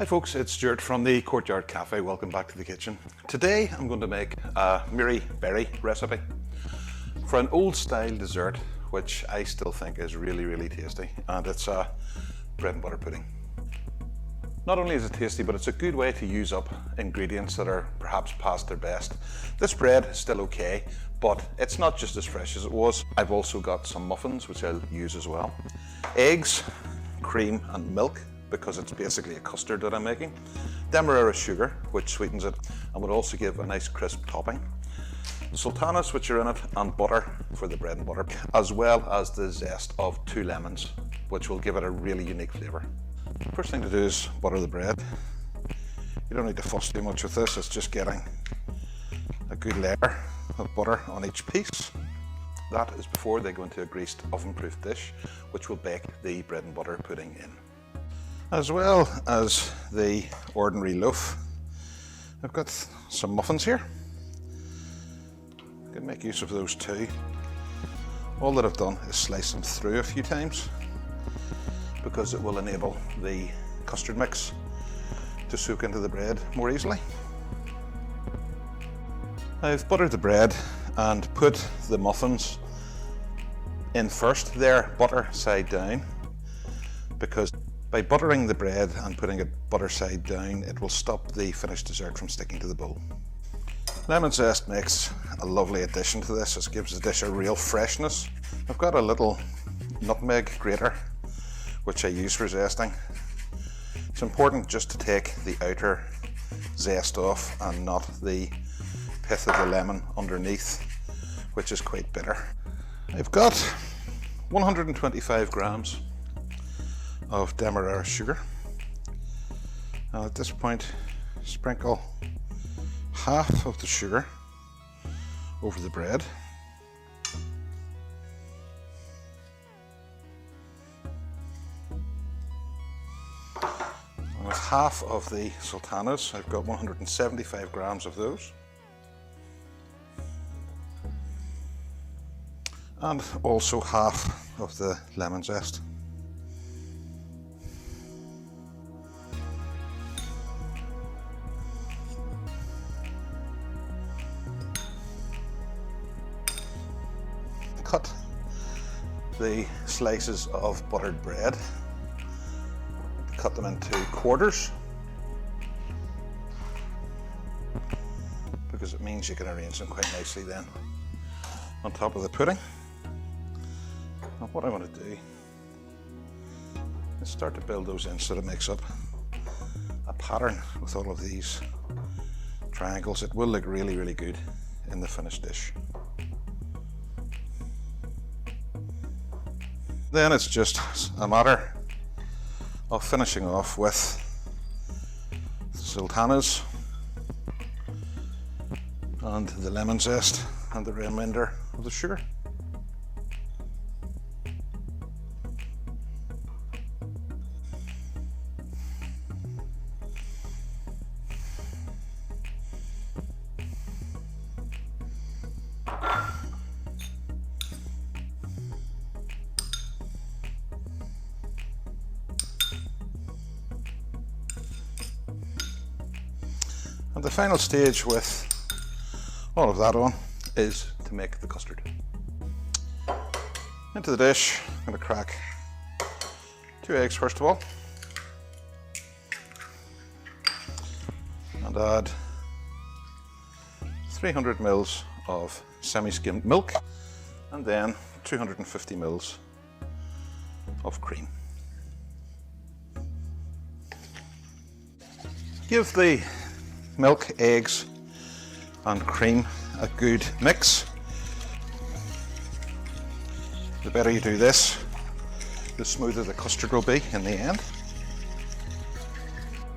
Hi folks, it's Stuart from the Courtyard Cafe. Welcome back to the kitchen. Today I'm going to make a Miri berry recipe for an old style dessert which I still think is really tasty, and it's a bread and butter pudding. Not only is it tasty, but it's a good way to use up ingredients that are perhaps past their best. This bread is still okay, but it's not just as fresh as it was. I've also got some muffins which I'll use as well. Eggs, cream and milk, because it's basically a custard that I'm making. Demerara sugar, which sweetens it and would also give a nice crisp topping. The sultanas which are in it, and butter for the bread and butter, as well as the zest of 2 lemons, which will give it a really unique flavour. First thing to do is butter the bread. You don't need to fuss too much with this, it's just getting a good layer of butter on each piece. That is before they go into a greased oven-proof dish, which will bake the bread and butter pudding in. As well as the ordinary loaf, I've got some muffins here. I can make use of those too. All that I've done is slice them through a few times because it will enable the custard mix to soak into the bread more easily. I've buttered the bread and put the muffins in first. They're butter side down, because by buttering the bread and putting it butter side down, it will stop the finished dessert from sticking to the bowl. Lemon zest makes a lovely addition to this. It gives the dish a real freshness. I've got a little nutmeg grater which I use for zesting. It's important just to take the outer zest off and not the pith of the lemon underneath, which is quite bitter. I've got 125 grams of demerara sugar. Now at this point, sprinkle half of the sugar over the bread. And with half of the sultanas, I've got 175 grams of those. And also half of the lemon zest. Cut the slices of buttered bread, cut them into quarters, because it means you can arrange them quite nicely then on top of the pudding. And what I want to do is start to build those in so that it makes up a pattern with all of these triangles. It will look really good in the finished dish. Then it's just a matter of finishing off with the sultanas and the lemon zest and the remainder of the sugar. And the final stage with all of that on is to make the custard. Into the dish, I'm going to crack 2 eggs first of all, and add 300 ml of semi-skimmed milk, and then 250 ml of cream. Give the milk, eggs and cream a good mix. The better you do this, the smoother the custard will be in the end.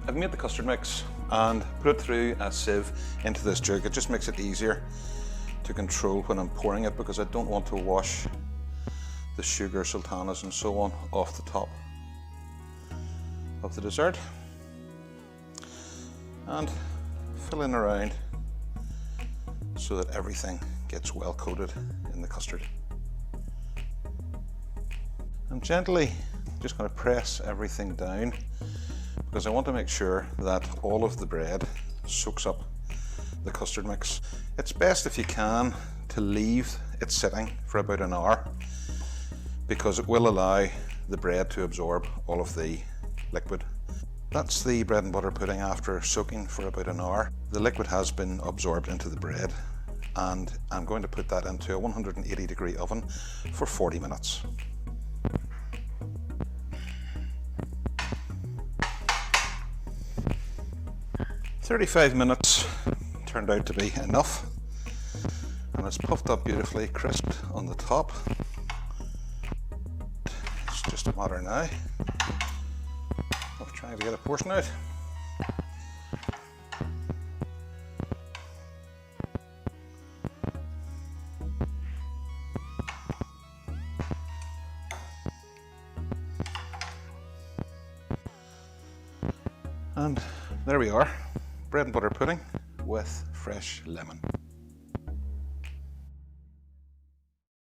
I've made the custard mix and put it through a sieve into this jug. It just makes it easier to control when I'm pouring it, because I don't want to wash the sugar, sultanas and so on off the top of the dessert. And fill in around so that everything gets well coated in the custard. I'm gently just going to press everything down, because I want to make sure that all of the bread soaks up the custard mix. It's best if you can to leave it sitting for about an hour, because it will allow the bread to absorb all of the liquid. That's the bread and butter pudding after soaking for about an hour. The liquid has been absorbed into the bread, and I'm going to put that into a 180-degree oven for 40 minutes. "35 minutes turned out to be enough, and it's puffed up beautifully, crisped on the top. It's just a matter now of trying to get a portion out. And there we are, bread and butter pudding with fresh lemon.